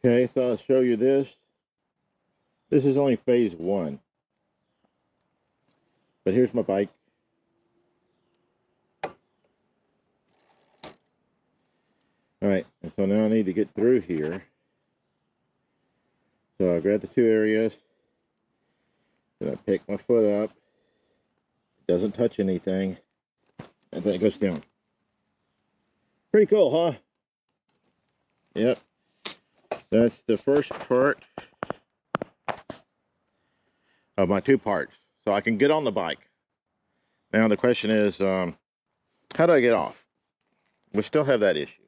Okay, thought I'd show you this. This is only phase one. But here's my bike. Alright, and so now I need to get through here. So I grab the two areas. Then I pick my foot up. It doesn't touch anything. And then it goes down. Pretty cool, huh? Yep. That's the first part of my two parts. So I can get on the bike. Now the question is, how do I get off? We still have that issue.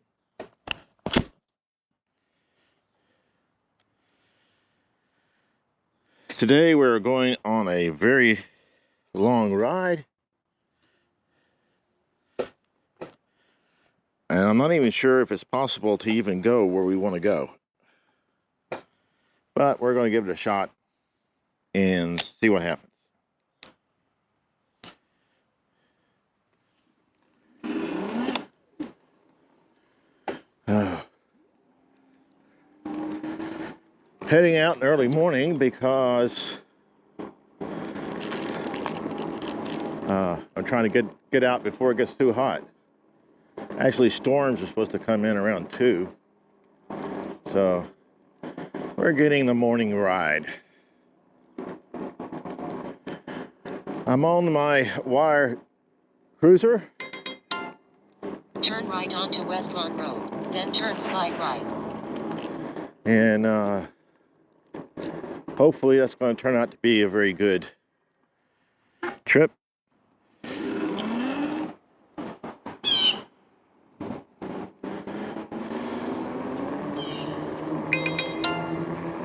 Today we're going on a very long ride. And I'm not even sure if it's possible to even go where we want to go. But we're going to give it a shot and see what happens. Heading out in early morning because I'm trying to get out before it gets too hot. Actually, storms are supposed to come in around 2. So we're getting the morning ride. I'm on my wire cruiser. Turn right onto West Lawn Road, then turn slide right. And hopefully that's going to turn out to be a very good trip.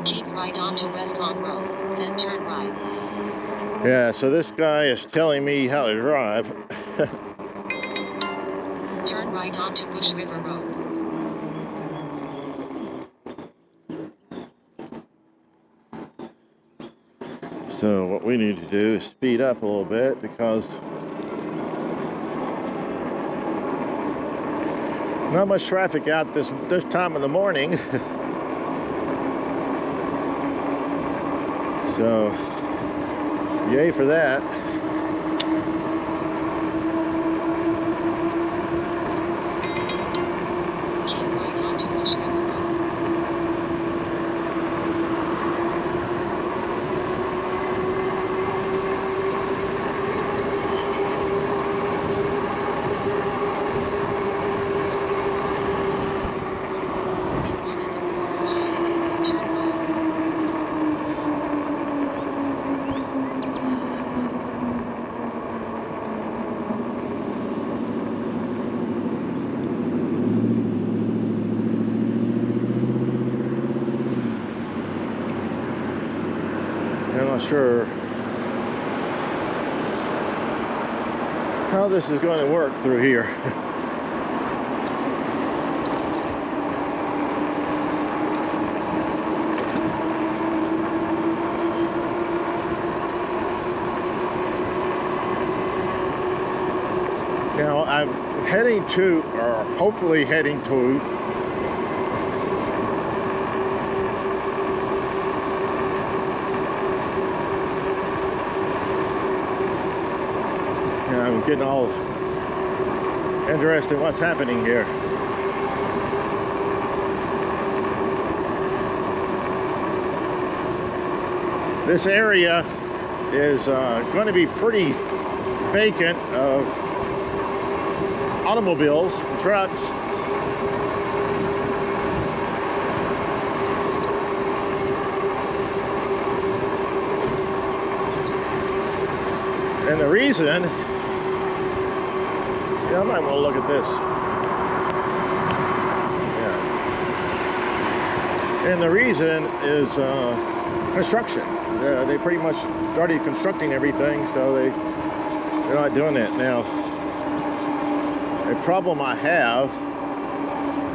Keep right onto West Lawn Road, then turn right. Yeah, so this guy is telling me how to drive. Turn right onto Bush River Road. So what we need to do is speed up a little bit because not much traffic out this time of the morning. So yay for that. Keep right onto Bush River Road. In 1.25 miles, turn right. I'm not sure how this is going to work through here. Now I'm heading to, or hopefully heading to, I'm getting all interested in what's happening here. This area is going to be pretty vacant of automobiles, trucks. And the reason, I might want to look at this. Yeah. And the reason is construction. They pretty much started constructing everything, so they're not doing it now. A problem I have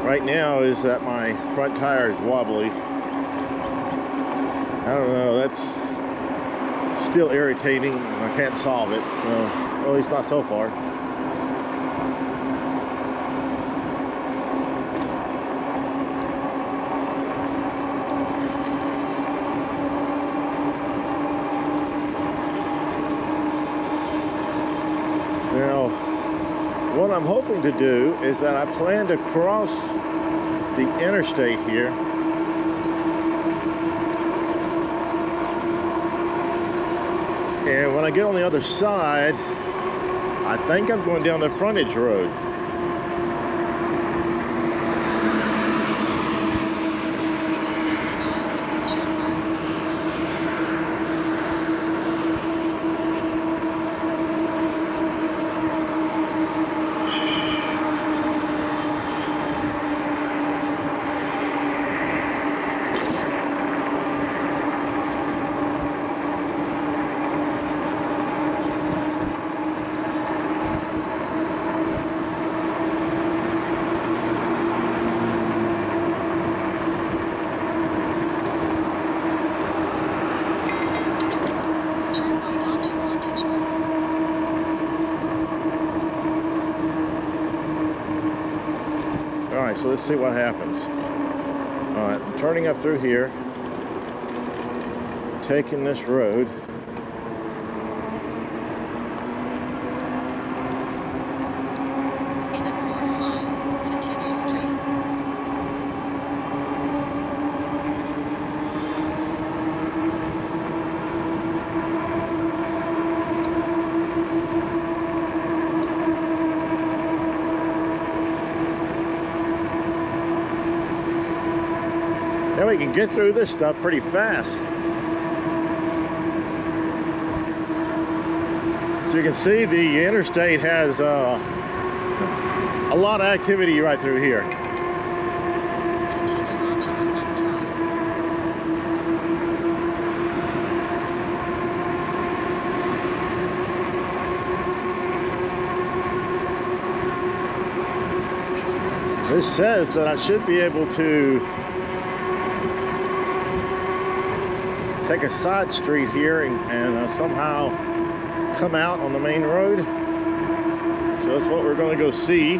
right now is that my front tire is wobbly. I don't know, that's still irritating. I can't solve it, so, or at least not so far. I'm hoping to do is that I plan to cross the interstate here. And when I get on the other side, I think I'm going down the frontage road. Alright, so let's see what happens. Alright, I'm turning up through here, taking this road. In a quarter mile, continue straight. Now we can get through this stuff pretty fast. So you can see the interstate has a lot of activity right through here. Continue on to Riverwalk Drive. This says that I should be able to take a side street here and somehow come out on the main road. So that's what we're going to go see.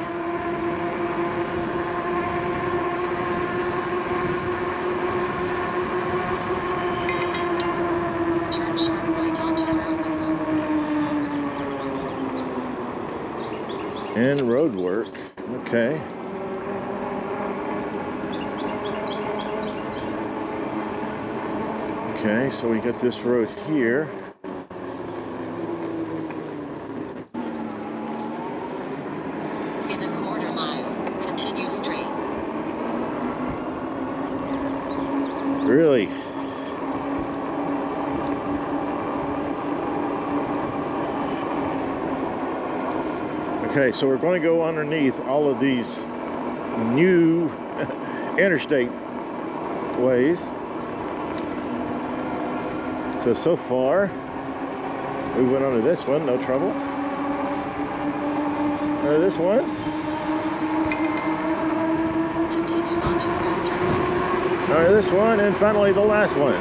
Turn sharp right onto Irwin Road. And road work. Okay. Okay, so we got this road here. In a quarter mile, continue straight. Really? Okay, so we're going to go underneath all of these new interstate ways. So far, we went under this one, no trouble. Under this one. Continue on to Cross Road. Under this one, and finally the last one.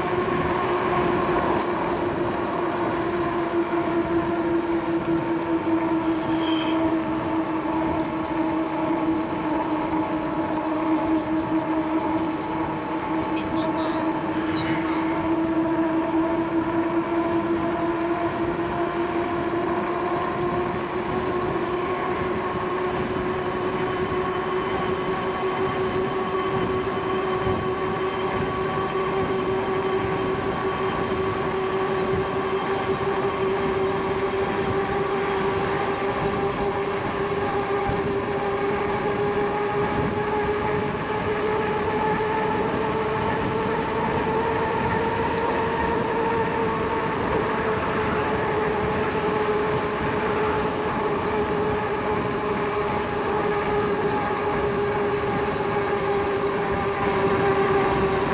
In 1 mile, turn right.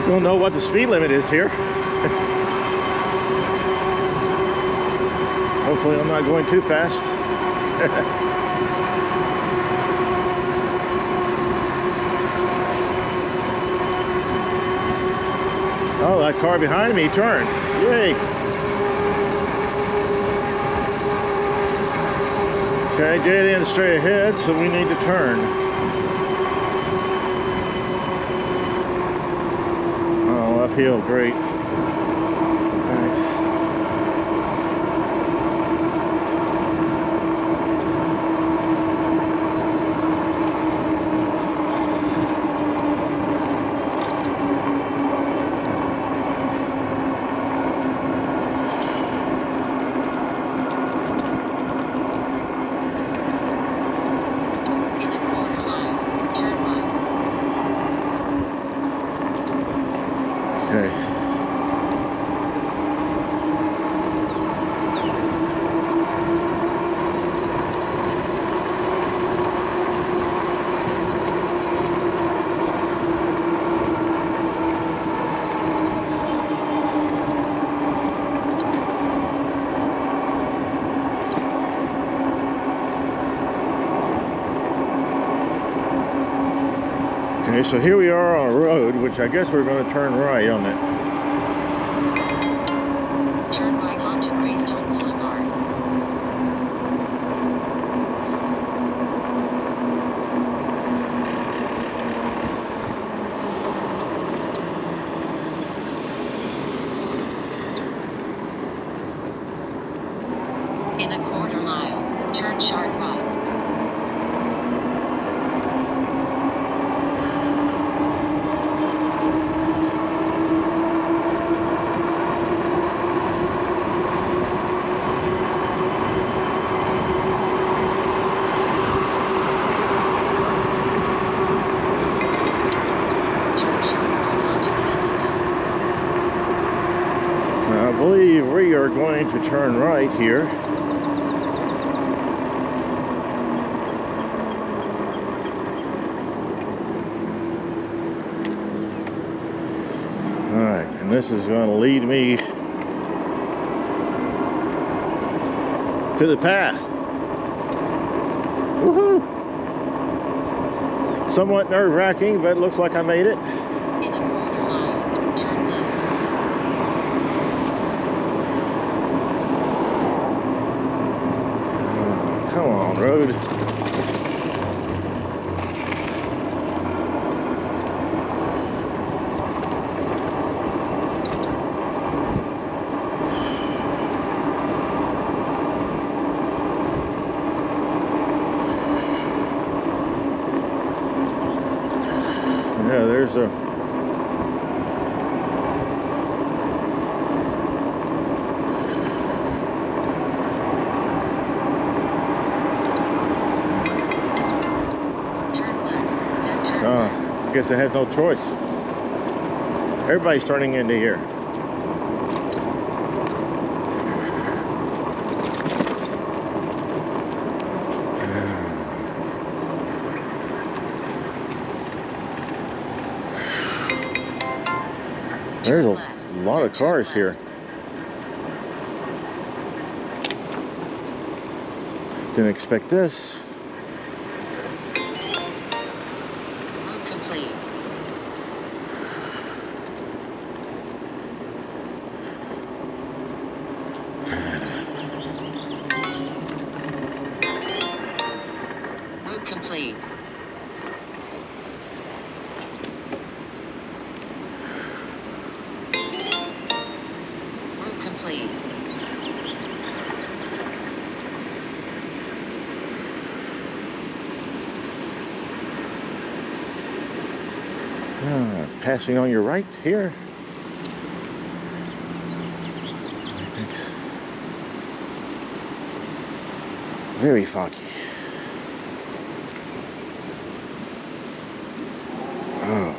Don't know what the speed limit is here. Hopefully I'm not going too fast. Oh, that car behind me turned. Yay. Okay, dead end straight ahead, so we need to turn. Oh, uphill, great. Okay, so here we are on a road, which I guess we're going to turn right on it. Turn right onto Greystone Boulevard. In a quarter mile, turn sharp right. Turn sharp right onto Candyman. I believe we are going to turn right here. Alright, and this is going to lead me to the path. Woohoo! Somewhat nerve-wracking, but it looks like I made it. In a quarter mile, turn left. Come on, road. Yeah, there's a Turn left, then turn left. I guess it has no choice. Everybody's turning into here. There's a lot of cars here. Didn't expect this. Route complete. Route complete. Route complete. Passing on your right here. Everything's very foggy. Oh.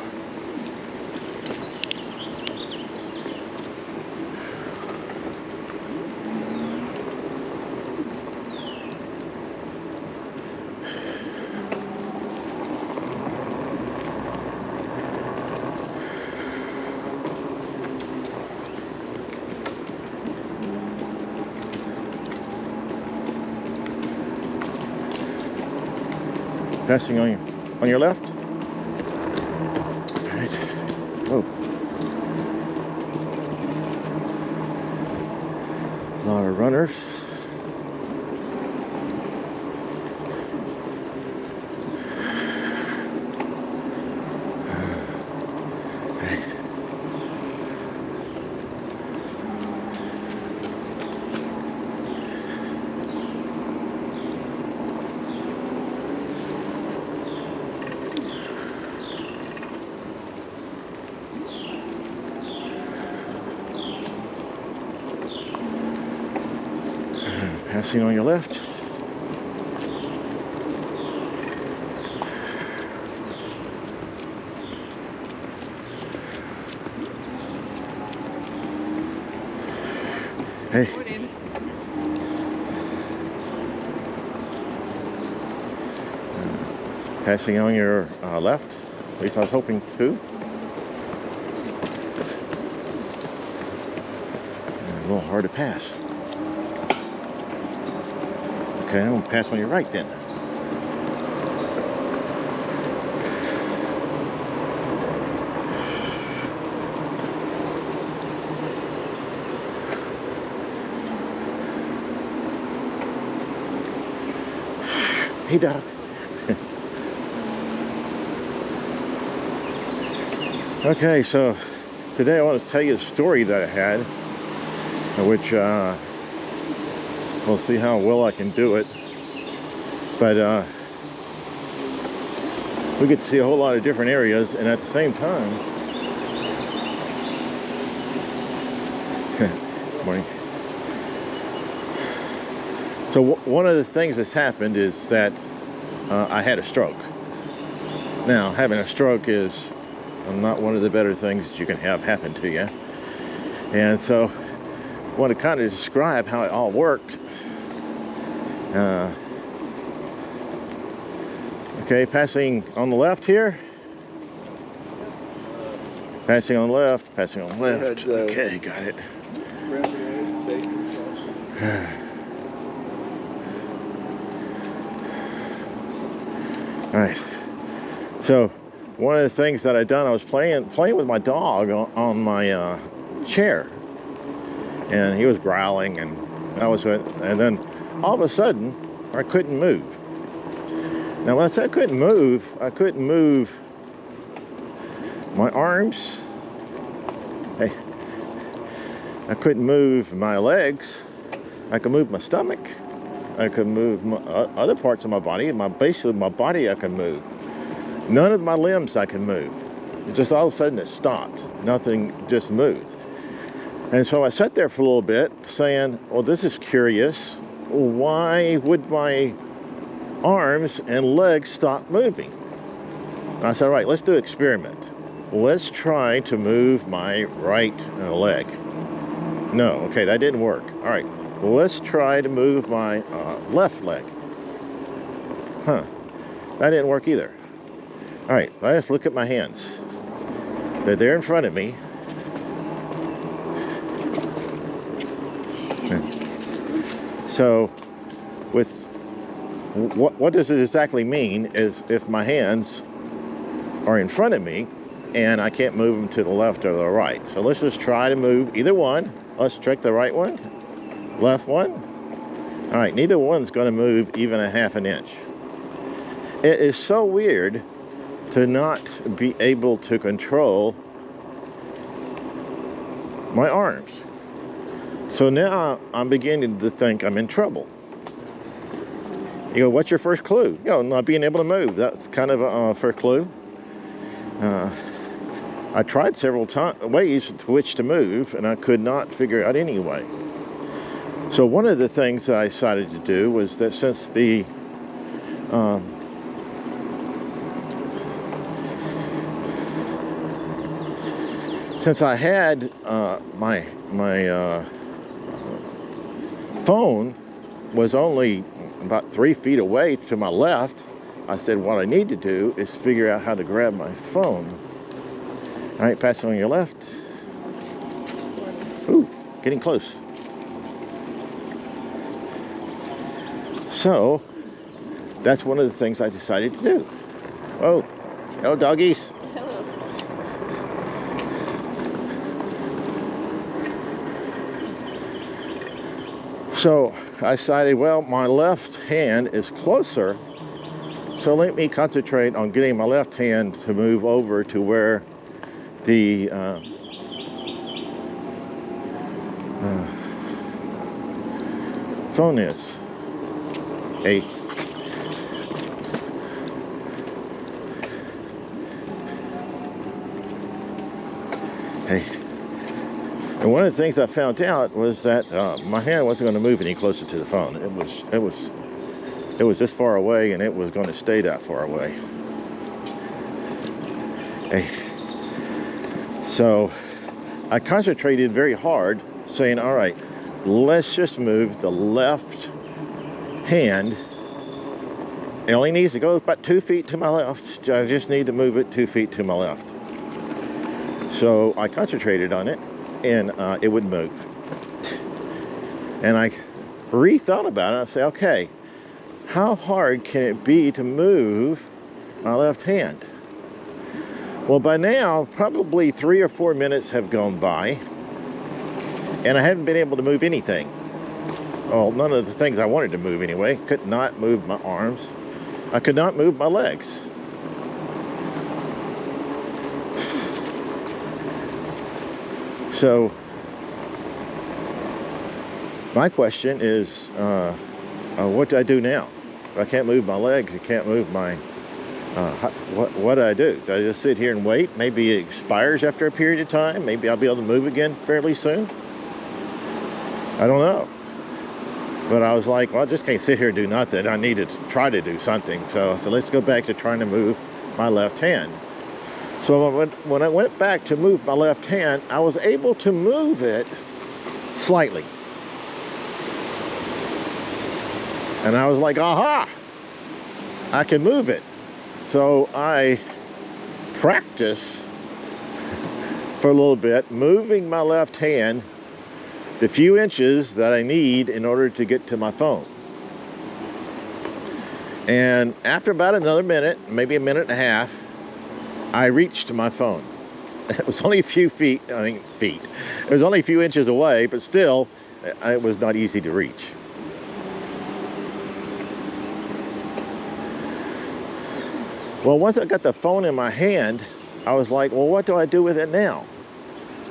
Passing on your left. All right. Oh. A lot of runners. Passing on your left. Hey. Passing on your left. At least I was hoping to. A little hard to pass. Okay, I'm gonna pass on your right then. Hey, Doc. Okay, so today I want to tell you a story that I had, which we'll see how well I can do it. But we get to see a whole lot of different areas, and at the same time, morning. So one of the things that's happened is that I had a stroke. Now, having a stroke is not one of the better things that you can have happen to you. And so I want to kind of describe how it all worked. Okay, passing on the left here. Passing on the left, passing on the left. Okay, got it. All right. So one of the things that I done, I was playing with my dog on my chair, and he was growling, and that was it. And then all of a sudden, I couldn't move. Now, when I said I couldn't move my arms. Hey, I couldn't move my legs. I could move my stomach. I could move other parts of my body. Basically my body I could move. None of my limbs I could move. It just all of a sudden it stopped. Nothing just moved. And so I sat there for a little bit saying, well, this is curious. Why would my arms and legs stop moving? I said, all right, let's do an experiment. Let's try to move my right leg. No, okay, that didn't work. All right, well, let's try to move my left leg. That didn't work either. All right, let's look at my hands. They're there in front of me. So, what does it exactly mean is if my hands are in front of me and I can't move them to the left or the right. So let's just try to move either one. Let's check the right one, left one. All right, neither one's going to move even a half an inch. It is so weird to not be able to control my arms. So now I'm beginning to think I'm in trouble. You go, what's your first clue? You know, not being able to move. That's kind of a first clue. I tried several ways to which to move, and I could not figure out any way. So one of the things that I decided to do was that since I had my phone was only about 3 feet away to my left, I said what I need to do is figure out how to grab my phone. All right, pass it on your left. Ooh, getting close. So that's one of the things I decided to do. Oh, hello, doggies. Hello. So I decided, well, my left hand is closer, so let me concentrate on getting my left hand to move over to where the phone is. Hey. Hey. And one of the things I found out was that my hand wasn't going to move any closer to the phone. It was this far away, and it was going to stay that far away. Hey. So I concentrated very hard, saying, all right, let's just move the left hand. It only needs to go about 2 feet to my left. I just need to move it 2 feet to my left. So I concentrated on it, and it would move. And I rethought about it. I said, okay, how hard can it be to move my left hand? Well, by now, probably 3 or 4 minutes have gone by, and I hadn't been able to move anything. Well, none of the things I wanted to move anyway. Could not move my arms. I could not move my legs. So my question is, what do I do now? I can't move my legs. I can't move my. What do I do? Do I just sit here and wait? Maybe it expires after a period of time. Maybe I'll be able to move again fairly soon. I don't know. But I was like, well, I just can't sit here and do nothing. I need to try to do something. So let's go back to trying to move my left hand. So when I went back to move my left hand, I was able to move it slightly. And I was like, aha, I can move it. So I practiced for a little bit, moving my left hand the few inches that I need in order to get to my phone. And after about another minute, maybe a minute and a half, I reached my phone. It was only a few feet. It was only a few inches away, but still, it was not easy to reach. Well, once I got the phone in my hand, I was like, well, what do I do with it now?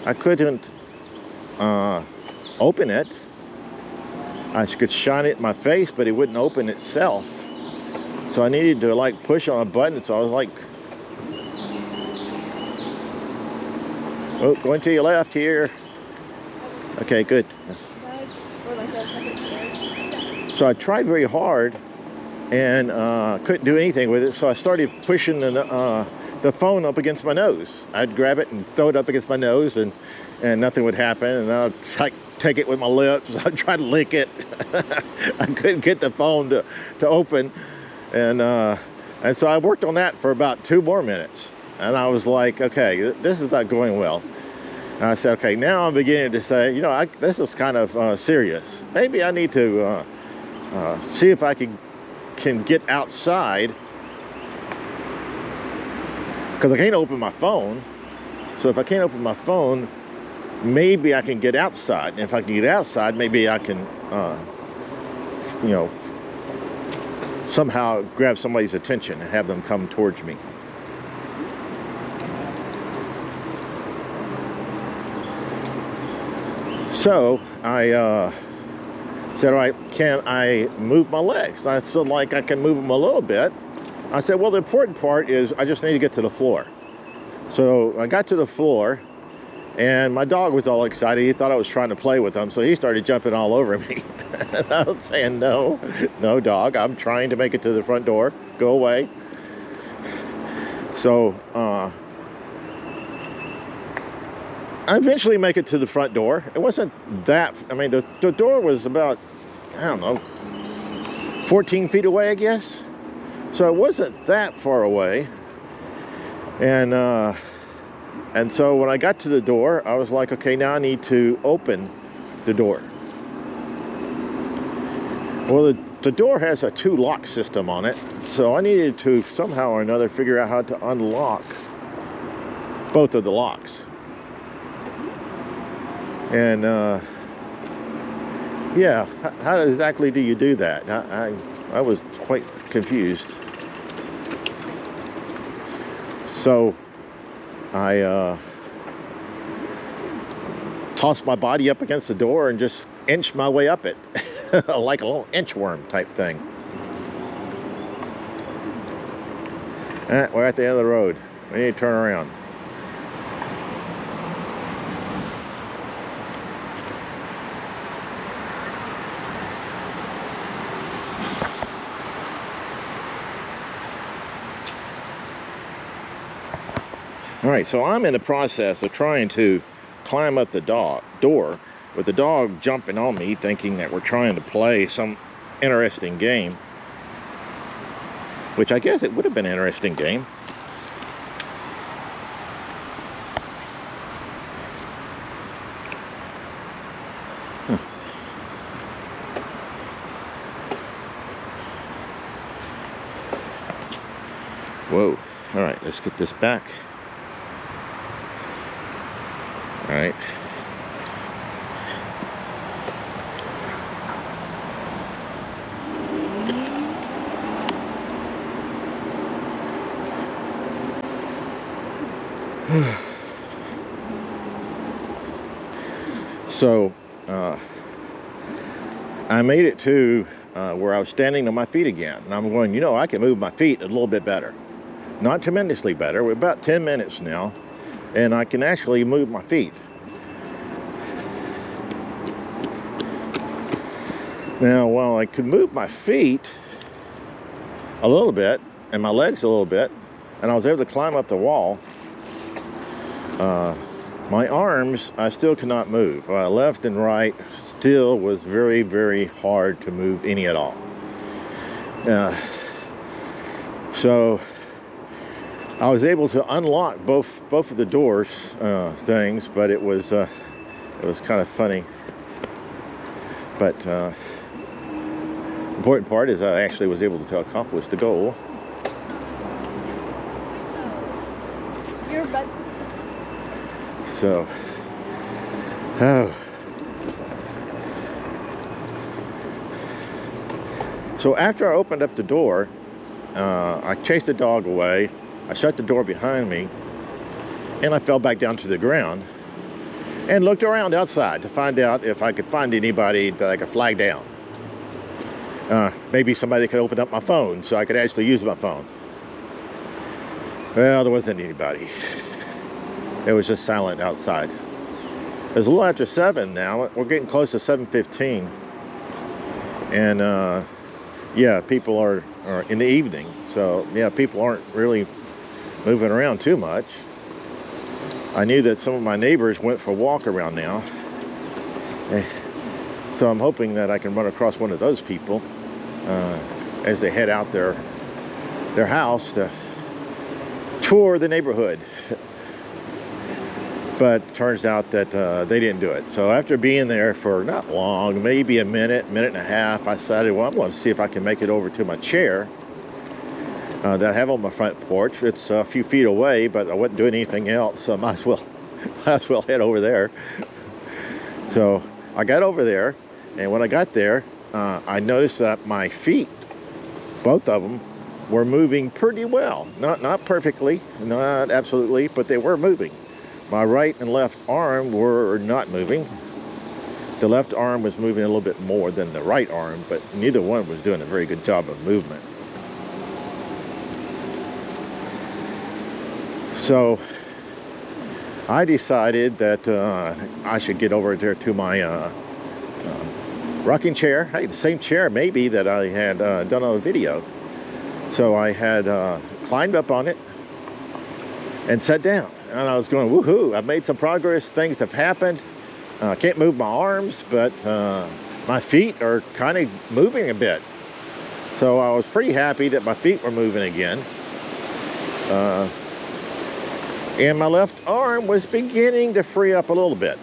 I couldn't open it. I could shine it in my face, but it wouldn't open itself. So I needed to like push on a button. So I was like, oh, going to your left here. Okay, good. So I tried very hard and couldn't do anything with it. So I started pushing the phone up against my nose. I'd grab it and throw it up against my nose, and nothing would happen. And then I'd take it with my lips. I'd try to lick it. I couldn't get the phone to open. And so I worked on that for about 2 more minutes. And I was like, okay, this is not going well. And I said, okay, now I'm beginning to say, this is kind of serious. Maybe I need to see if I can get outside, because I can't open my phone. So if I can't open my phone, maybe I can get outside. And if I can get outside, maybe I can, somehow grab somebody's attention and have them come towards me. So I said, all right, can I move my legs? I feel like I can move them a little bit. I said, well, the important part is I just need to get to the floor. So I got to the floor, and my dog was all excited. He thought I was trying to play with him, so he started jumping all over me. And I was saying, no, dog, I'm trying to make it to the front door. Go away. So I eventually make it to the front door. It wasn't that, the door was about, 14 feet away, I guess. So it wasn't that far away. And so when I got to the door, I was like, okay, now I need to open the door. Well, the door has a 2-lock system on it. So I needed to somehow or another figure out how to unlock both of the locks. And how exactly do you do that? I was quite confused. So I tossed my body up against the door and just inched my way up it, like a little inchworm type thing. We're at the end of the road. We need to turn around. All right, so I'm in the process of trying to climb up the door with the dog jumping on me, thinking that we're trying to play some interesting game, which I guess it would have been an interesting game. Whoa. All right, let's get this back. All right. So I made it to where I was standing on my feet again. And I'm going, I can move my feet a little bit better. Not tremendously better. We're about 10 minutes now. And I can actually move my feet. Now, while I could move my feet a little bit, and my legs a little bit, and I was able to climb up the wall, my arms, I still could not move. Left and right still was very, very hard to move any at all. So I was able to unlock both of the doors things, but it was kind of funny. But important part is I actually was able to accomplish the goal. So, So after I opened up the door, I chased the dog away. I shut the door behind me, and I fell back down to the ground and looked around outside to find out if I could find anybody that I could flag down. Maybe somebody could open up my phone so I could actually use my phone. Well, there wasn't anybody. It was just silent outside. It was a little after 7 now. We're getting close to 7:15. And yeah, people are in the evening. So yeah, people aren't really moving around too much. I knew that some of my neighbors went for a walk around now. So I'm hoping that I can run across one of those people as they head out their house to tour the neighborhood. But turns out that they didn't do it. So after being there for not long, maybe a minute and a half, I decided, well, I'm going to see if I can make it over to my chair that I have on my front porch. It's a few feet away, but I wasn't doing anything else, so I might as well head over there. So I got over there, and when I got there, I noticed that my feet, both of them, were moving pretty well. Not perfectly, not absolutely, but they were moving. My right and left arm were not moving. The left arm was moving a little bit more than the right arm, but neither one was doing a very good job of movement. So I decided that I should get over there to my rocking chair. Hey, the same chair maybe that I had done on a video. So I had climbed up on it and sat down. And I was going, woohoo, I've made some progress. Things have happened. I can't move my arms, but my feet are kind of moving a bit. So I was pretty happy that my feet were moving again. And my left arm was beginning to free up a little bit.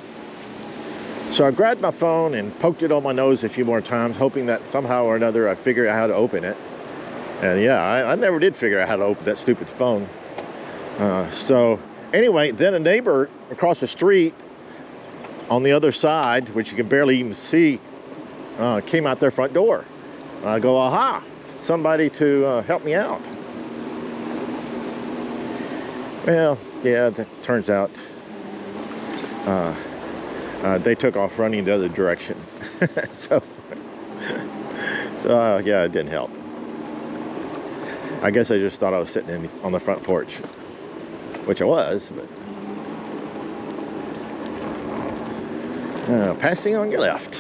So I grabbed my phone and poked it on my nose a few more times, hoping that somehow or another I figured out how to open it. And yeah, I never did figure out how to open that stupid phone. So anyway, then a neighbor across the street on the other side, which you can barely even see, came out their front door. I go, aha, somebody to help me out. Well, yeah, that turns out they took off running the other direction. so yeah, it didn't help. I guess I just thought I was sitting on the front porch, which I was, but passing on your left.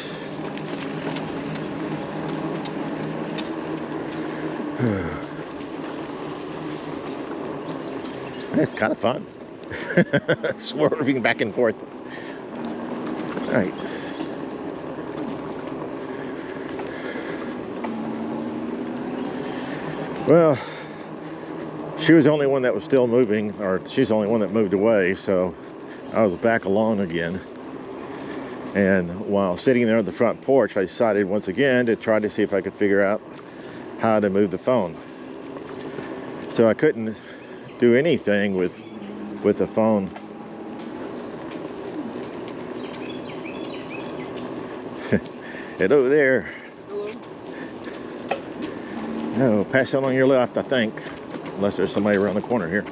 It's kind of fun. Swerving back and forth. All right. Well, she was the only one that was still moving, or she's the only one that moved away, so I was back alone again. And while sitting there on the front porch, I decided once again to try to see if I could figure out how to move the phone. So I couldn't do anything with the phone. Hello there. Hello. No, pass it on your left, I think. Unless there's somebody around the corner here.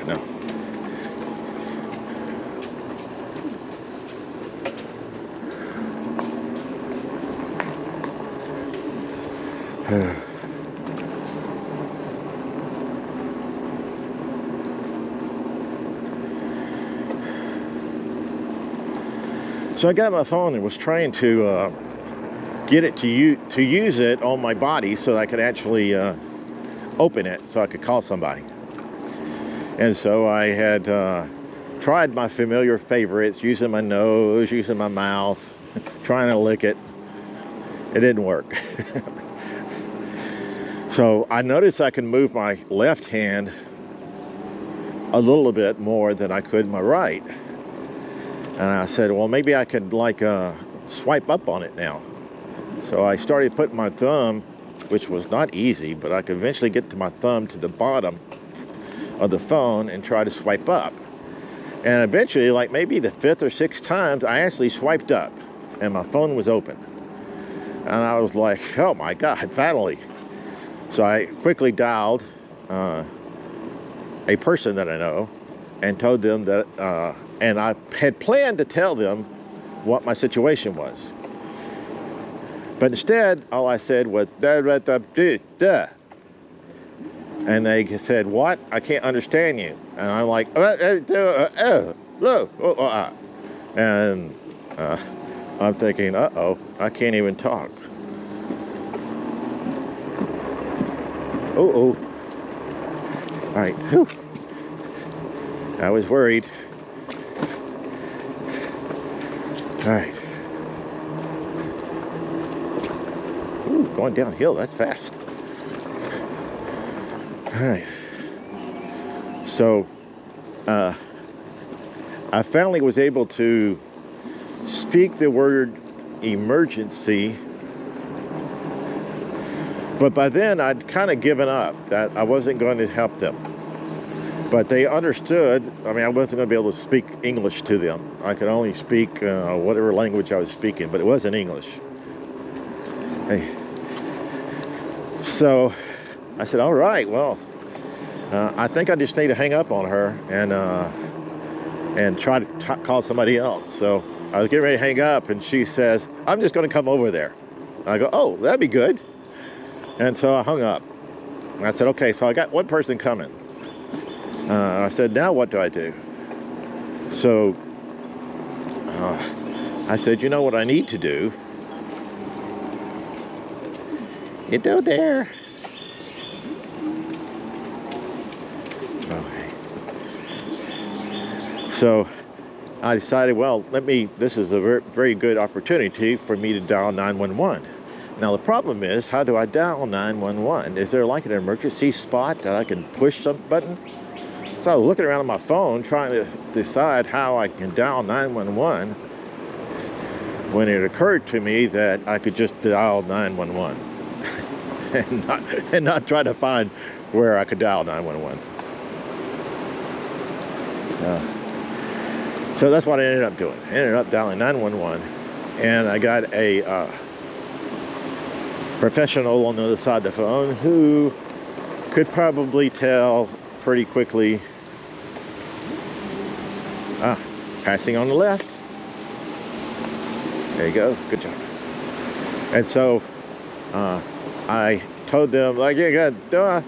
No. So I got my phone and was trying to get it to use it on my body so I could actually open it so I could call somebody. And so I had tried my familiar favorites, using my nose, using my mouth, trying to lick it. It didn't work. So I noticed I can move my left hand a little bit more than I could my right. And I said, well, maybe I could like swipe up on it now. So I started putting my thumb, which was not easy, but I could eventually get to my thumb to the bottom of the phone and try to swipe up. And eventually, like maybe the 5th or 6th times, I actually swiped up and my phone was open. And I was like, oh my God, finally. So I quickly dialed a person that I know and told them that, and I had planned to tell them what my situation was. But instead, all I said was, da, da, da, da, da. And they said, what? I can't understand you. And I'm like, and I'm thinking, uh-oh, I can't even talk. Uh-oh. All right, whew. I was worried. All right. Ooh, going downhill, that's fast. All right. So, I finally was able to speak the word emergency, but by then I'd kind of given up that I wasn't going to help them. But they understood. I mean, I wasn't going to be able to speak English to them. I could only speak whatever language I was speaking, but it wasn't English. Hey. So I said, all right, well, I think I just need to hang up on her and try to call somebody else. So I was getting ready to hang up, and she says, I'm just going to come over there. I go, oh, that'd be good. And so I hung up. And I said, okay, so I got one person coming. I said, now what do I do? So I said, you know what I need to do? You don't dare. Okay. So I decided, well, this is a very, very good opportunity for me to dial 911. Now the problem is, how do I dial 911? Is there like an emergency spot that I can push some button? So I was looking around on my phone trying to decide how I can dial 911 when it occurred to me that I could just dial 911 and not try to find where I could dial 911. So that's what I ended up doing. I ended up dialing 911, and I got a professional on the other side of the phone who could probably tell pretty quickly. Passing on the left. There you go. Good job. And so I told them, like, yeah, duh.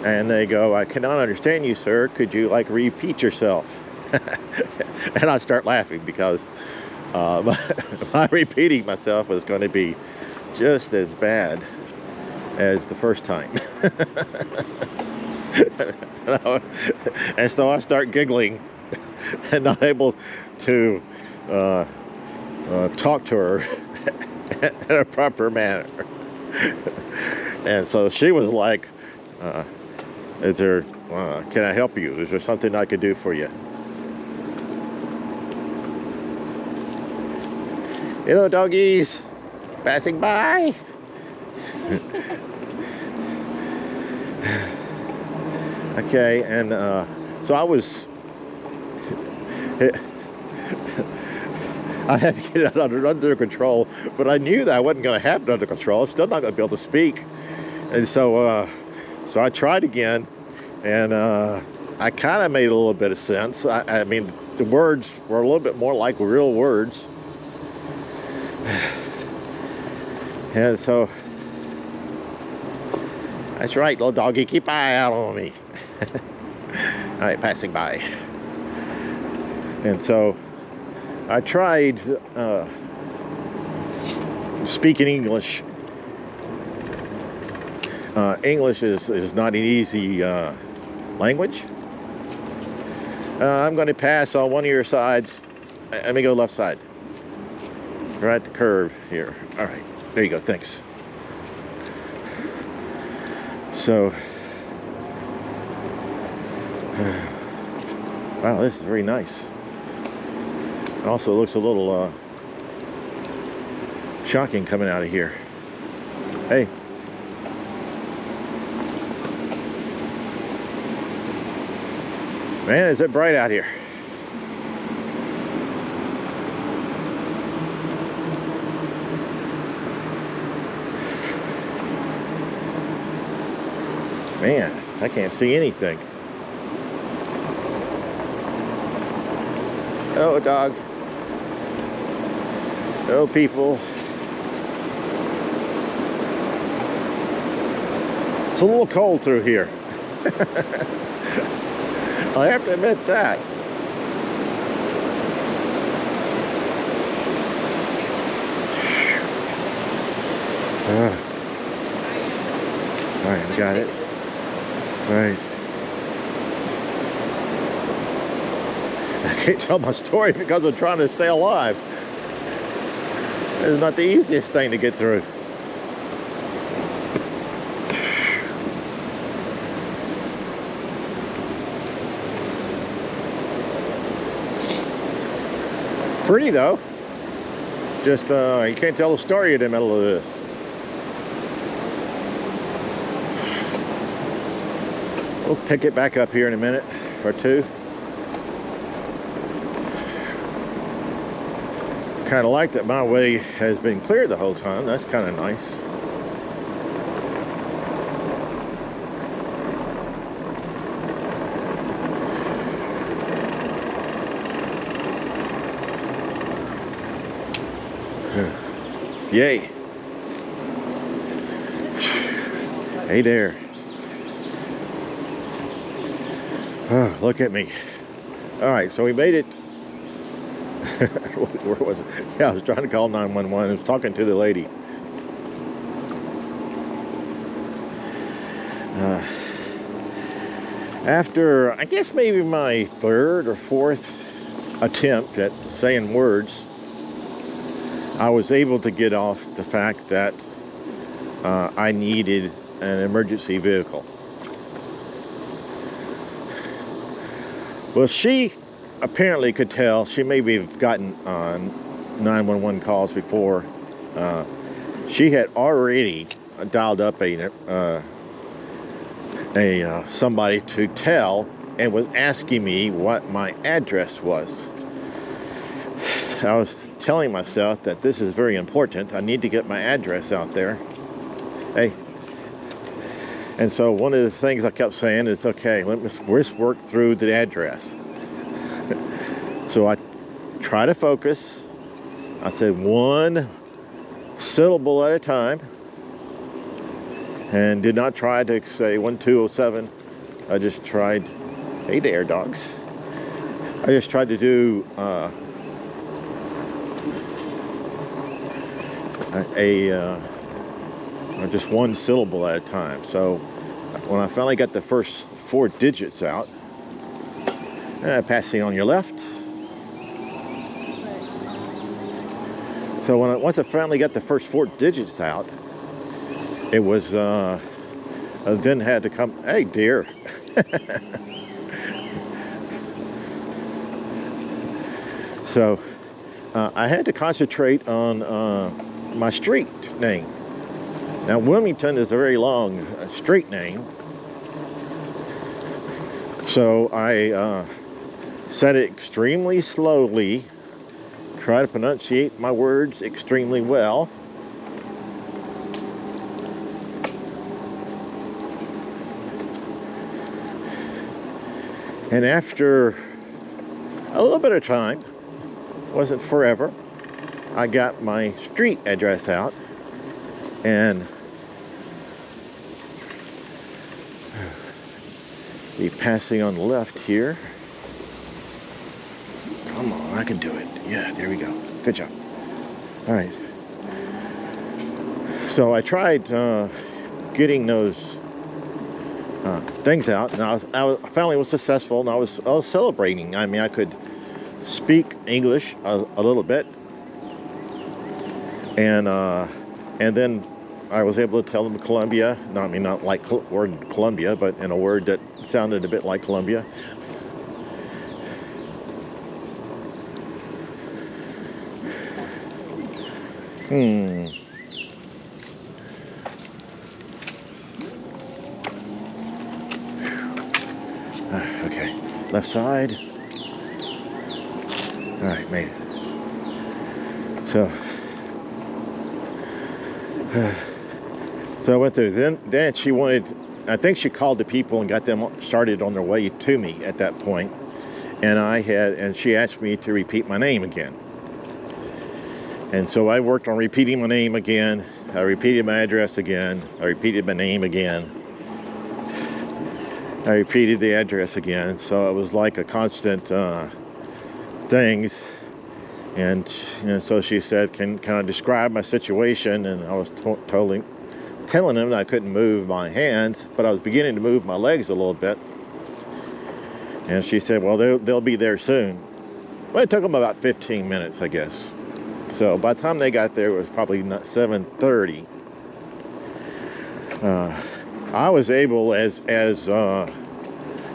And they go, I cannot understand you, sir. Could you like repeat yourself? And I start laughing because my repeating myself was going to be just as bad as the first time. And so I start giggling and not able to talk to her in a proper manner. And so she was like, is there, can I help you? Is there something I could do for you? Hello, doggies. Passing by. Okay, and so I had to get it under control, but I knew that I wasn't going to have it under control. I'm still not going to be able to speak. And so I tried again, and I kind of made a little bit of sense. I mean, the words were a little bit more like real words. And so That's right, little doggy. Keep an eye out on me. All right, passing by. And so I tried speaking English. English is not an easy language. I'm going to pass on one of your sides. Let me go left side. Right at the curve here. All right, there you go. Thanks. So, wow, this is very nice. Also looks a little shocking coming out of here. Hey. Man, is it bright out here. Man, I can't see anything. Oh, dog. Oh, people. It's a little cold through here. I have to admit that. All right, I got it. All right. I can't tell my story because I'm trying to stay alive. It's not the easiest thing to get through. Pretty though. Just you can't tell a story in the middle of this. We'll pick it back up here in a minute or two. Kind of like that my way has been clear the whole time. That's kind of nice. Yay. Hey there. Oh, look at me. All right, so we made it. Where was it? Yeah, I was trying to call 911. I was talking to the lady. After, I guess maybe my third or fourth attempt at saying words, I was able to get off the fact that I needed an emergency vehicle. Well, she apparently could tell. She maybe have gotten 911 calls before. She had already dialed up somebody to tell and was asking me what my address was. I was telling myself that this is very important. I need to get my address out there. Hey. And so one of the things I kept saying is, okay, let's work through the address. So I try to focus. I said one syllable at a time. And did not try to say 1207. I just tried, hey there, dogs. I just tried to do just one syllable at a time. So when I finally got the first 4 digits out, passing on your left. So once I finally got the first 4 digits out, it was I then had to come. Hey, dear. So I had to concentrate on my street name. Now, Wilmington is a very long street name. So I said it extremely slowly, try to pronunciate my words extremely well. And after a little bit of time, wasn't forever, I got my street address out, and Be passing on the left here. Come on, I can do it. Yeah, there we go. Good job. All right. So I tried getting those things out, and I finally was successful, and I was celebrating. I mean, I could speak English a little bit, and then I was able to tell them Columbia. No, I mean, not like word Columbia, but in a word that sounded a bit like Columbia. Okay, left side. All right, made it. So I went through. Then she wanted. I think she called the people and got them started on their way to me at that point. And she asked me to repeat my name again. And so I worked on repeating my name again. I repeated my address again. I repeated my name again. I repeated the address again. So it was like a constant things. And so she said, can I describe my situation? And I was telling them that I couldn't move my hands, but I was beginning to move my legs a little bit. And she said, well, they'll be there soon. Well, it took them about 15 minutes, I guess. So by the time they got there, it was probably not 7:30. I was able, as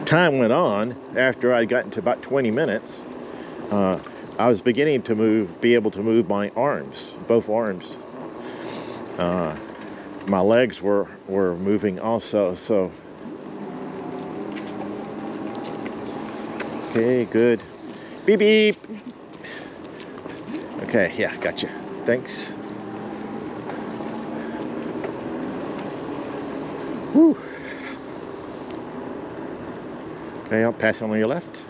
time went on, after I'd gotten to about 20 minutes, I was beginning to be able to move my arms, both arms. My legs were moving also. So, okay, good. Beep beep. Okay, yeah, gotcha. Thanks. Whew. Okay, I'll pass on your left.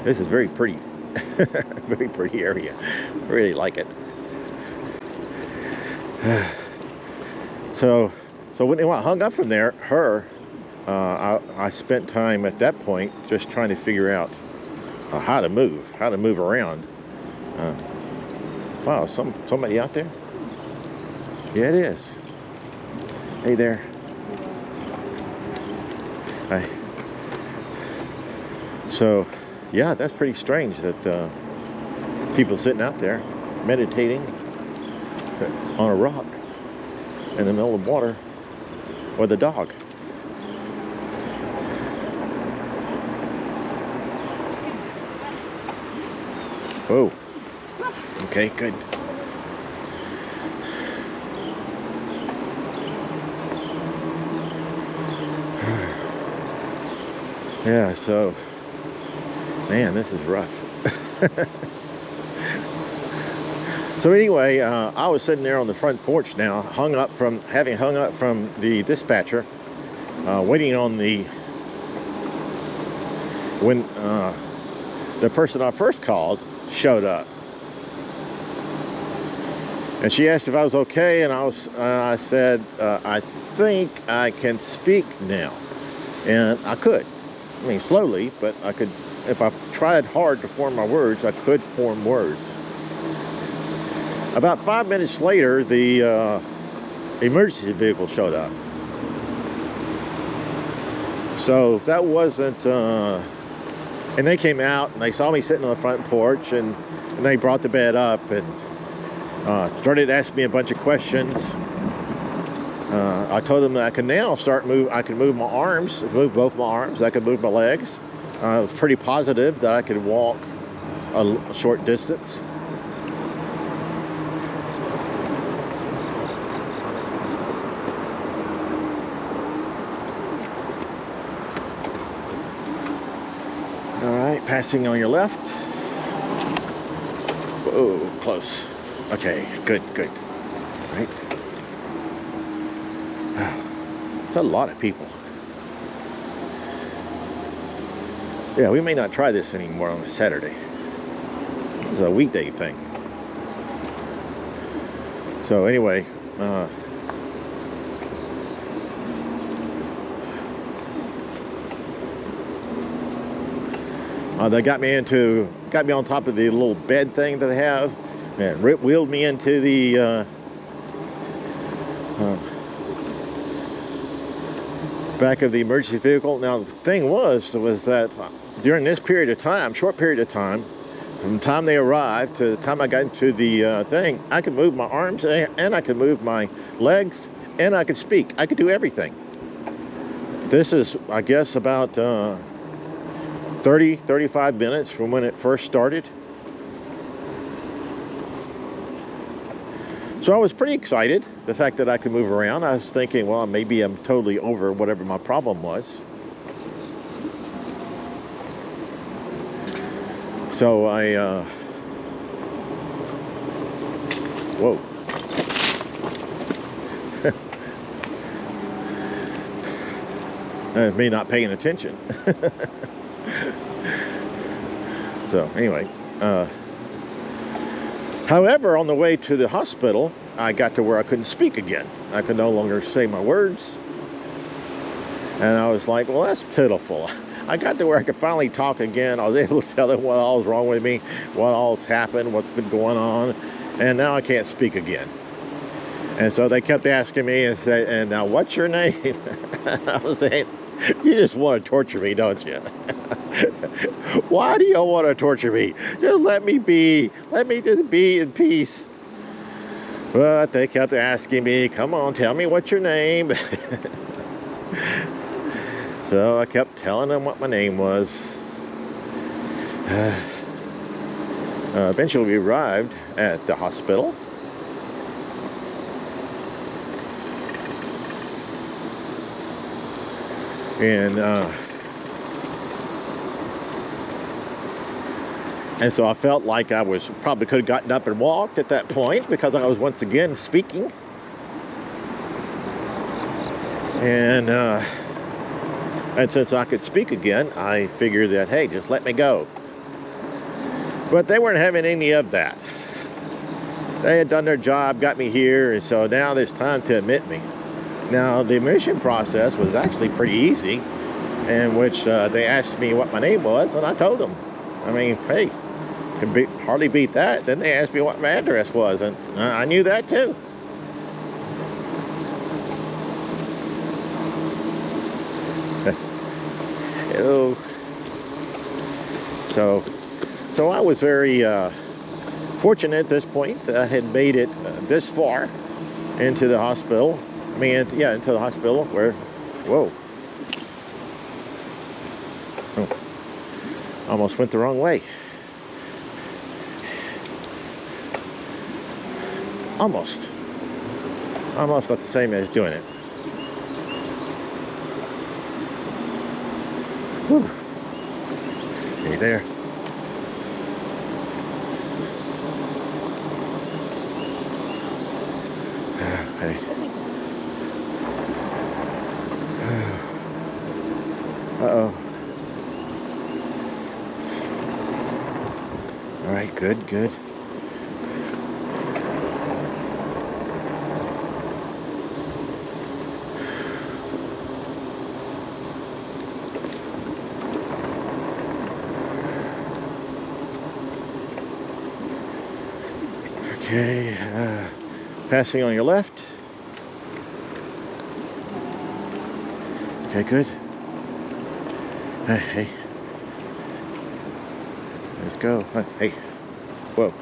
This is very pretty. Very pretty area. Really like it. So when I hung up from there, I spent time at that point just trying to figure out how to move around. Wow, somebody out there? Yeah, it is. Hey there. Hi. So, yeah, that's pretty strange that people sitting out there meditating on a rock in the middle of water with a dog. Whoa. Okay, good. Yeah, so, man, this is rough. So anyway, I was sitting there on the front porch now, having hung up from the dispatcher, waiting on when the person I first called showed up. And she asked if I was okay, and I said, I think I can speak now. And I could. I mean, slowly, but I could. If I tried hard to form my words, I could form words. About 5 minutes later, the emergency vehicle showed up. So that wasn't, and they came out and they saw me sitting on the front porch, and they brought the bed up and started asking me a bunch of questions. I told them that I could now I could move my arms, move both my arms, I could move my legs. I was pretty positive that I could walk a short distance. All right, passing on your left. Whoa, close. Okay, good. Right. It's a lot of people. Yeah, we may not try this anymore on a Saturday. It's a weekday thing. So anyway, they got me on top of the little bed thing that they have, and wheeled me into the back of the emergency vehicle. Now the thing was that during this period of time, short period of time, from the time they arrived to the time I got into the thing, I could move my arms and I could move my legs and I could speak. I could do everything. This is, I guess, about 35 minutes from when it first started. So I was pretty excited, the fact that I could move around. I was thinking, well, maybe I'm totally over whatever my problem was. So I, whoa. Me not paying attention. So anyway, however, on the way to the hospital, I got to where I couldn't speak again. I could no longer say my words. And I was like, well, that's pitiful. I got to where I could finally talk again. I was able to tell them what all was wrong with me, what all's happened, what's been going on. And now I can't speak again. And so they kept asking me and now what's your name? I was saying, you just want to torture me, don't you? Why do you want to torture me? Just let me be. Let me just be in peace. But they kept asking me, come on, tell me what's your name. So I kept telling them what my name was. Eventually we arrived at the hospital. And so I felt like I was probably could have gotten up and walked at that point because I was once again speaking. And since I could speak again, I figured that, hey, just let me go. But they weren't having any of that. They had done their job, got me here, and so now there's time to admit me. Now, the admission process was actually pretty easy, in which they asked me what my name was, and I told them. I mean, hey, can hardly beat that. Then they asked me what my address was, and I knew that too. So I was very fortunate at this point that I had made it this far into the hospital. I mean, into the hospital where, whoa. Oh, almost went the wrong way. Almost not the same as doing it. Whew. Hey there. Hey. Uh-oh. All right, good. Okay, passing on your left. Okay, good. Hey. Let's go. Hey. Whoa.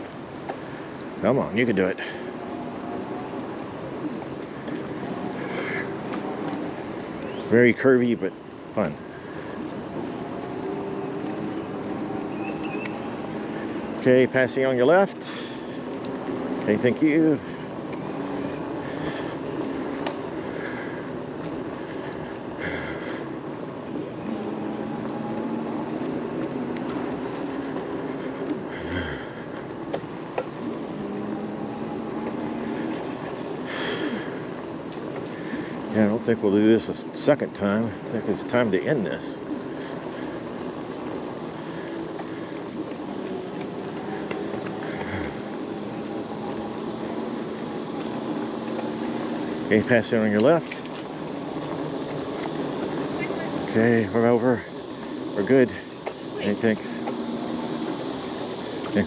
Come on, you can do it. Very curvy, but fun. Okay, passing on your left. Okay, thank you. Yeah, I don't think we'll do this a second time. I think it's time to end this. Okay, pass it on your left. Okay, we're over. We're good. Okay, thanks. Okay.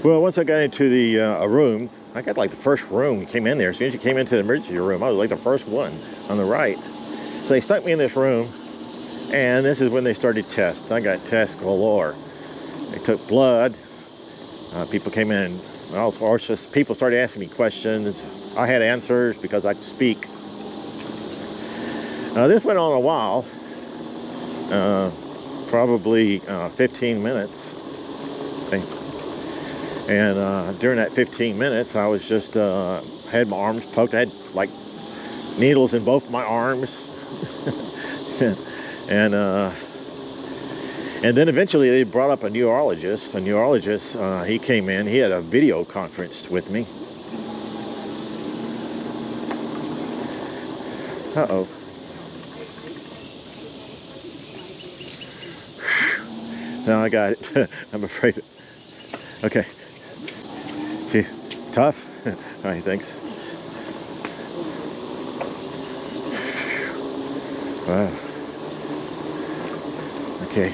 Well, once I got into the a room, I got like the first room. Came in there. As soon as you came into the emergency room, I was like the first one on the right. So they stuck me in this room, and this is when they started tests. I got tests galore. They took blood. People came in. All sorts. People started asking me questions. I had answers because I could speak. This went on a while, probably 15 minutes. Okay. And during that 15 minutes, I was just had my arms poked. I had like needles in both my arms, and then eventually they brought up a neurologist. A neurologist, he came in. He had a video conference with me. Uh-oh. Now I got it. I'm afraid. Okay. Gee, tough. All right, thanks. Wow. Okay.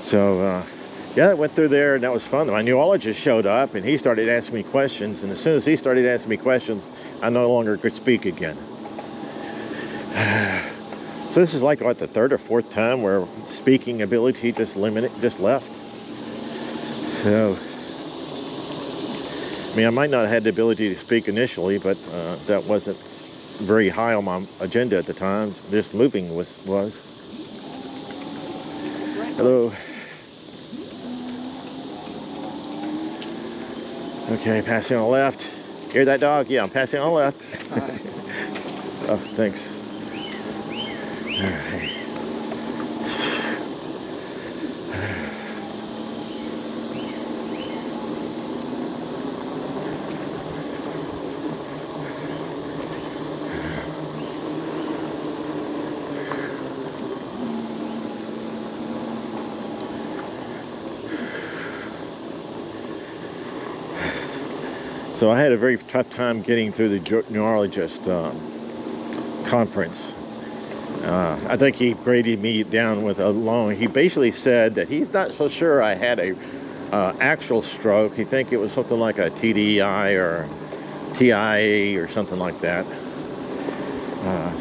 So, yeah, I went through there, and that was fun. My neurologist showed up, and he started asking me questions. And as soon as he started asking me questions, I no longer could speak again. So this is like, what, the third or fourth time where speaking ability just left. So, I mean, I might not have had the ability to speak initially, but that wasn't very high on my agenda at the time. Just moving was. Hello. Okay, passing on the left. Hear that dog? Yeah, I'm passing on the left. Oh, thanks. All right. So I had a very tough time getting through the neurologist conference. I think he graded me down with a loan. He basically said that he's not so sure I had a actual stroke. He think it was something like a TDI or TIA or something like that.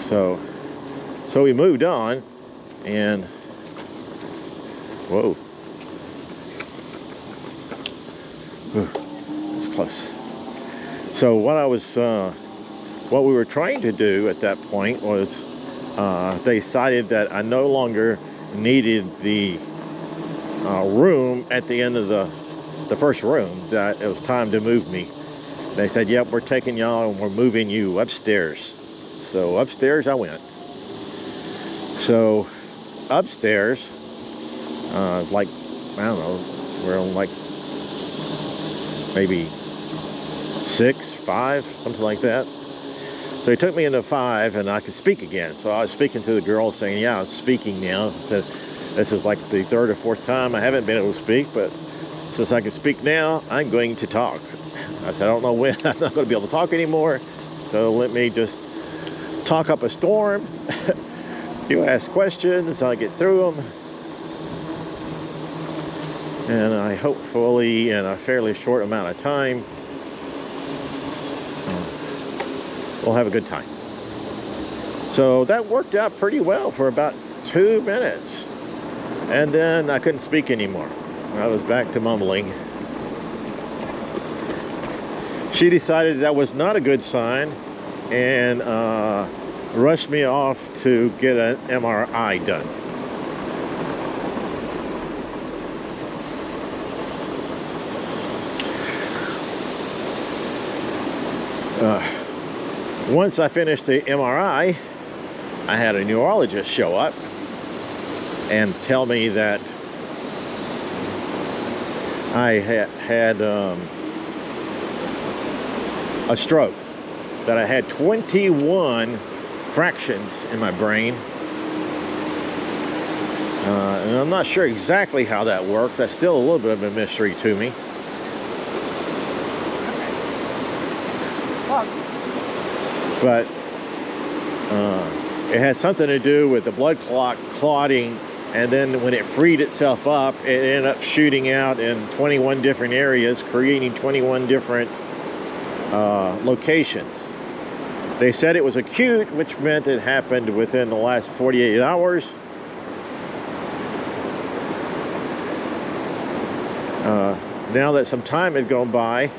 So we moved on, and whoa, it's close. So what we were trying to do at that point was they decided that I no longer needed the room at the end of the first room, that it was time to move me. They said, yep, we're taking y'all and we're moving you upstairs. So upstairs I went. So upstairs, like, I don't know, we're on like maybe 6, 5, something like that. So he took me into 5 and I could speak again. So I was speaking to the girl saying, yeah, I'm speaking now. I said, this is like the 3rd or 4th time I haven't been able to speak, but since I can speak now, I'm going to talk. I said, I don't know when I'm not going to be able to talk anymore. So let me just talk up a storm. You ask questions, I get through them. And I hopefully, in a fairly short amount of time, we'll have a good time. So that worked out pretty well for about 2 minutes. And then I couldn't speak anymore. I was back to mumbling. She decided that was not a good sign and rushed me off to get an MRI done. Once I finished the MRI, I had a neurologist show up and tell me that I had a stroke. that I had 21 fractions in my brain. And I'm not sure exactly how that works. That's still a little bit of a mystery to me. But it has something to do with the blood clotting, and then when it freed itself up, it ended up shooting out in 21 different areas, creating 21 different locations. They said it was acute, which meant it happened within the last 48 hours. Now that some time had gone by,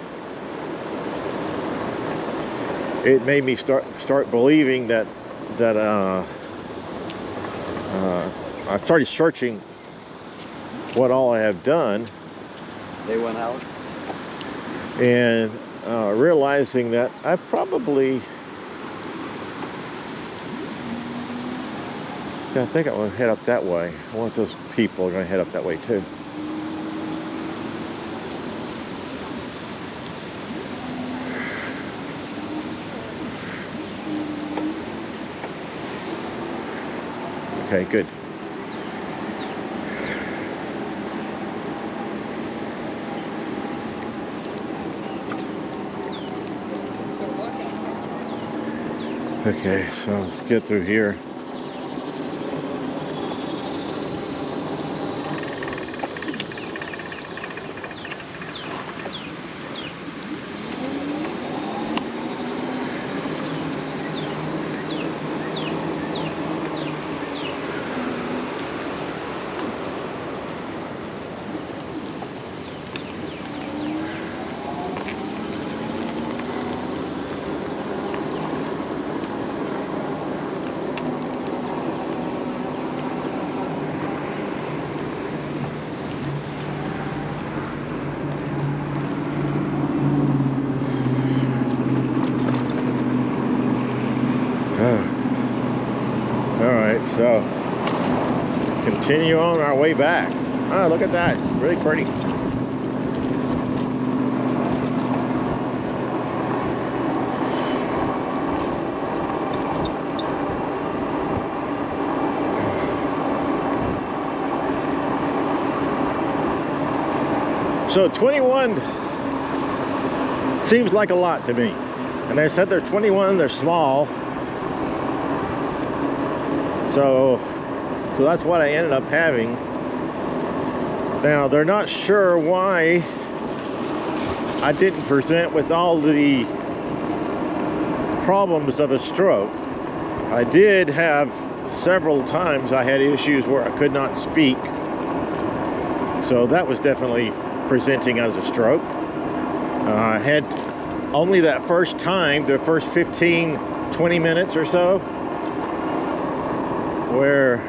it made me start believing that I started searching what all I have done. They went out. And realizing that I probably, see, I think I'm going to head up that way. I want those people are going to head up that way too. Okay, good. Okay, so let's get through here. All right, so continue on our way back. Oh, look at that. It's really pretty. So 21 seems like a lot to me. And they said there's 21, they're small. So that's what I ended up having. Now, they're not sure why I didn't present with all the problems of a stroke. I did have several times I had issues where I could not speak. So that was definitely presenting as a stroke. I had only that first time, the first 15, 20 minutes or so, where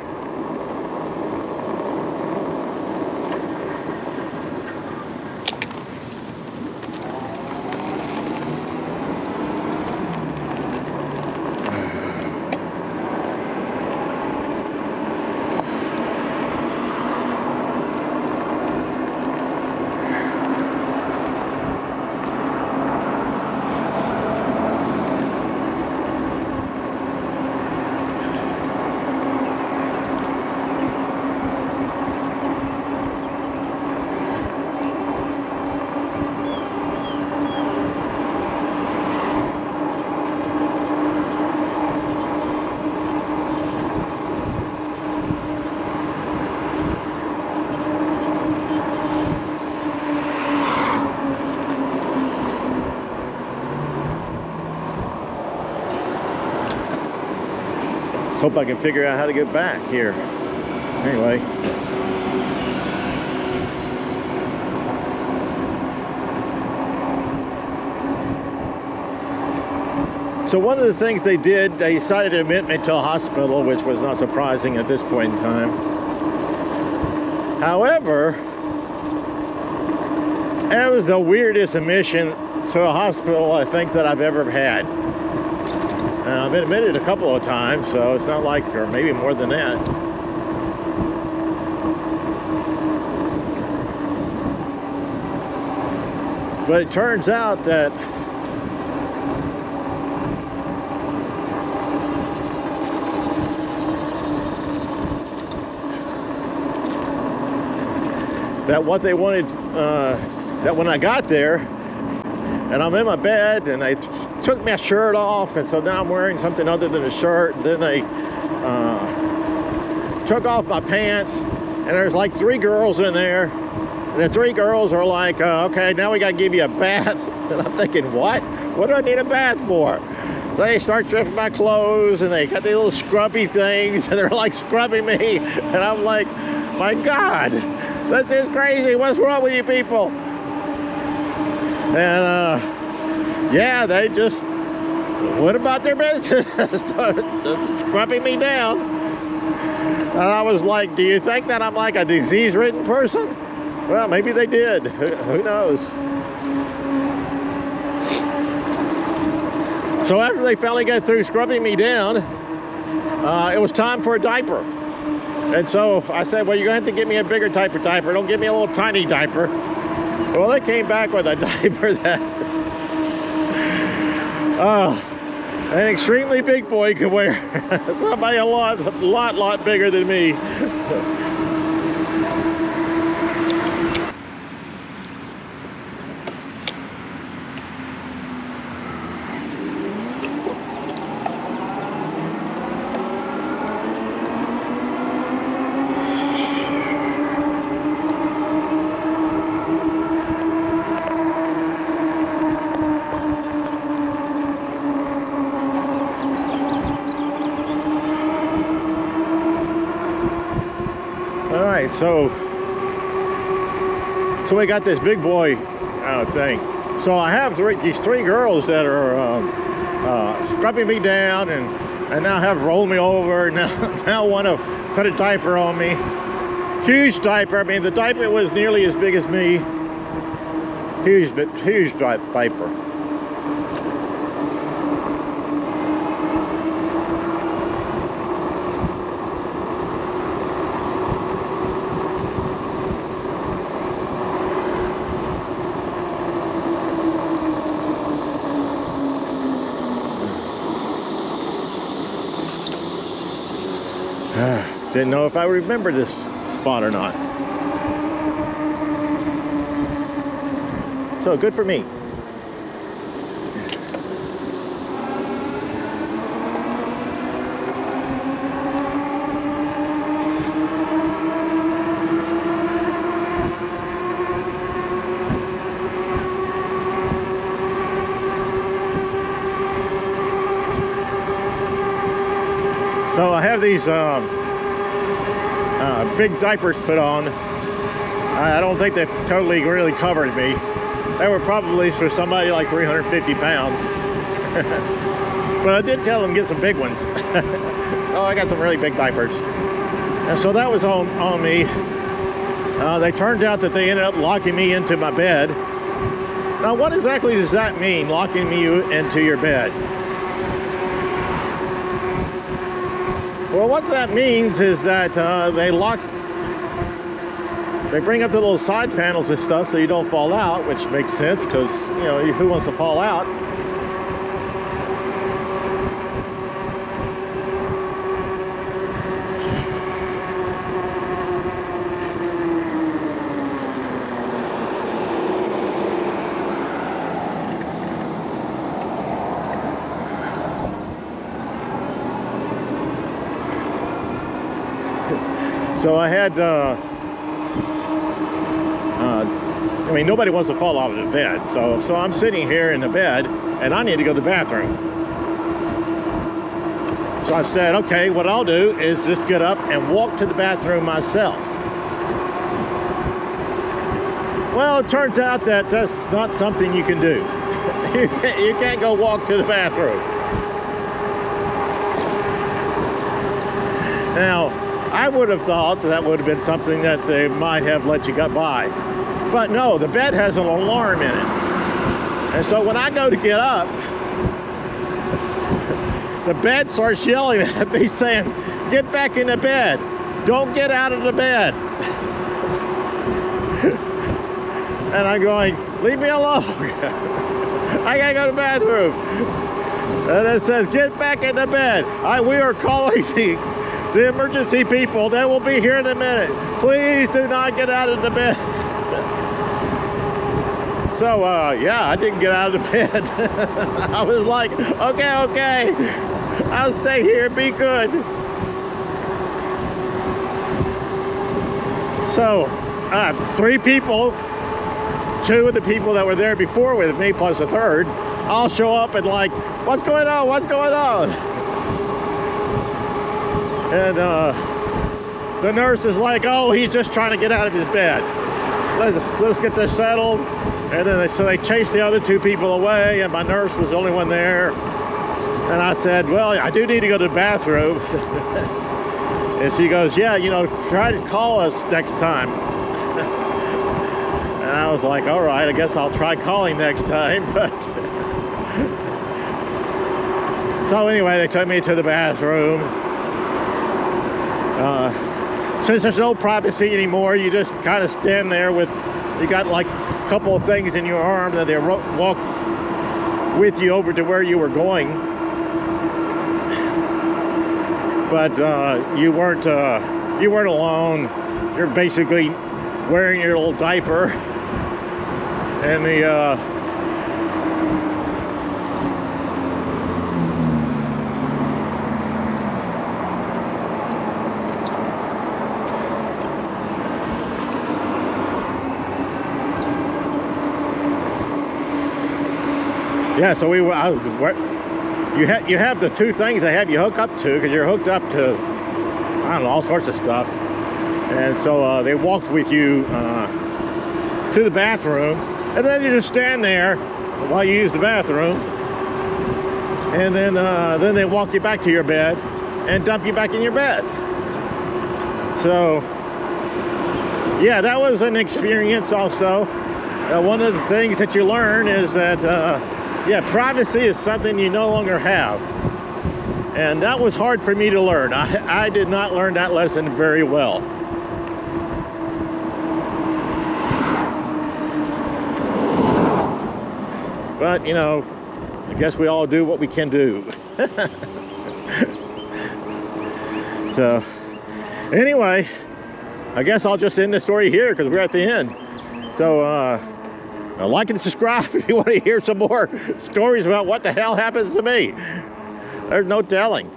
hope I can figure out how to get back here. Anyway. So one of the things they did, they decided to admit me to a hospital, which was not surprising at this point in time. However, it was the weirdest admission to a hospital I think that I've ever had. And I've been admitted a couple of times, so it's not like, or maybe more than that. But it turns out that that what they wanted, that when I got there, and I'm in my bed, and they took my shirt off, and so now I'm wearing something other than a shirt. Then they took off my pants, and there's like 3 girls in there, and the 3 girls are like, okay, now we got to give you a bath. And I'm thinking, what? What do I need a bath for? So they start stripping my clothes, and they got these little scrubby things, and they're like scrubbing me, and I'm like, my God, this is crazy. What's wrong with you people? And yeah, they just went about their business, scrubbing me down. And I was like, do you think that I'm like a disease-ridden person? Well, maybe they did. Who knows? So after they finally got through scrubbing me down, it was time for a diaper. And so I said, well, you're going to have to give me a bigger type of diaper. Don't give me a little tiny diaper. Well, they came back with a diaper that an extremely big boy could wear. Somebody a lot bigger than me. So we got this big boy thing. So I have these 3 girls that are scrubbing me down, and now have rolled me over. Now want to put a diaper on me. Huge diaper. I mean, the diaper was nearly as big as me. Huge diaper. Didn't know if I remember this spot or not. So good for me. So I have these big diapers put on. I don't think they've totally really covered me. They were probably for somebody like 350 pounds. But I did tell them get some big ones. Oh, I got some really big diapers. And so that was on me. They turned out that they ended up locking me into my bed. Now, what exactly does that mean, locking me into your bed? Well, what that means is that they bring up the little side panels and stuff so you don't fall out, which makes sense because, you know, who wants to fall out? So I had, I mean, nobody wants to fall out of the bed. So I'm sitting here in the bed, and I need to go to the bathroom. So I said, okay, what I'll do is just get up and walk to the bathroom myself. Well, it turns out that that's not something you can do. You can't go walk to the bathroom. Now, I would have thought that would have been something that they might have let you get by. But no, the bed has an alarm in it. And so when I go to get up, the bed starts yelling at me saying, get back in the bed. Don't get out of the bed. And I'm going, leave me alone. I gotta go to the bathroom. And it says, get back in the bed. We are calling The emergency people, they will be here in a minute. Please do not get out of the bed. So, yeah, I didn't get out of the bed. I was like, okay, I'll stay here, be good. So, 3 people, 2 of the people that were there before with me, plus a third, all show up and like, what's going on? What's going on? And the nurse is like, oh, he's just trying to get out of his bed. Let's get this settled. And then so they chased the other 2 people away, and my nurse was the only one there. And I said, well, I do need to go to the bathroom. And she goes, yeah, you know, try to call us next time. And I was like, all right, I guess I'll try calling next time. But so anyway, they took me to the bathroom. Since there's no privacy anymore, you just kind of stand there with, you got like a couple of things in your arm that they walk with you over to where you were going. But you weren't alone. You're basically wearing your little diaper, and the yeah, so you have the 2 things they have you hook up to, because you're hooked up to, I don't know, all sorts of stuff. And so they walked with you to the bathroom, and then you just stand there while you use the bathroom, and then they walk you back to your bed and dump you back in your bed. So yeah, that was an experience also. One of the things that you learn is that yeah, privacy is something you no longer have. And that was hard for me to learn. I did not learn that lesson very well. But, you know, I guess we all do what we can do. So, anyway, I guess I'll just end the story here because we're at the end. So, like and subscribe if you want to hear some more stories about what the hell happens to me. There's no telling.